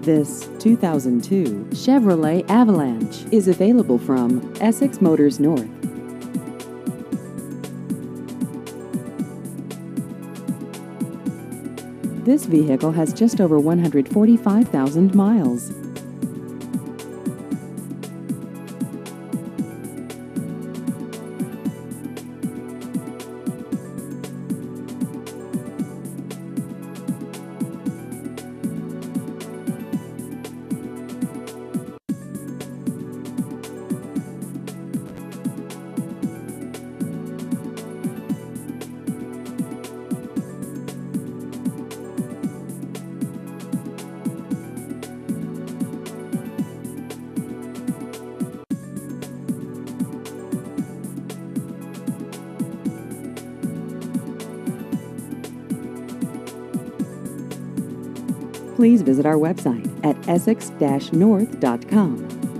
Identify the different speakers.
Speaker 1: This 2002 Chevrolet Avalanche is available from Essex Motors North. This vehicle has just over 145,000 miles. Please visit our website at essex-north.com.